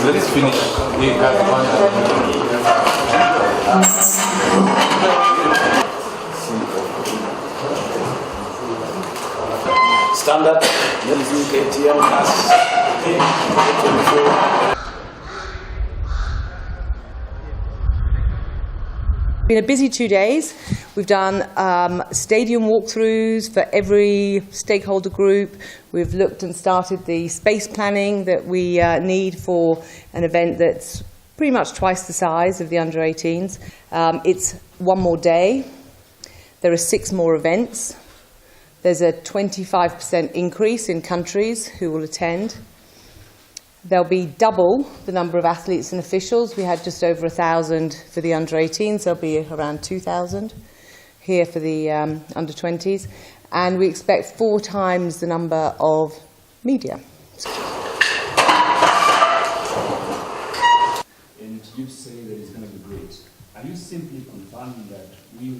let's finish. We have one. Stand up. Let's do KTM class. Been a busy 2 days. We've done stadium walkthroughs for every stakeholder group. We've looked and started the space planning that we need for an event that's pretty much twice the size of the under-18s. It's one more day. There are 6 more events. There's a 25% increase in countries who will attend. There'll be double the number of athletes and officials. We had just over 1,000 for the under-18s. There'll be around 2,000 here for the under-20s. And we expect 4 times the number of media. And you say that it's going to be great. Are you simply confirming that we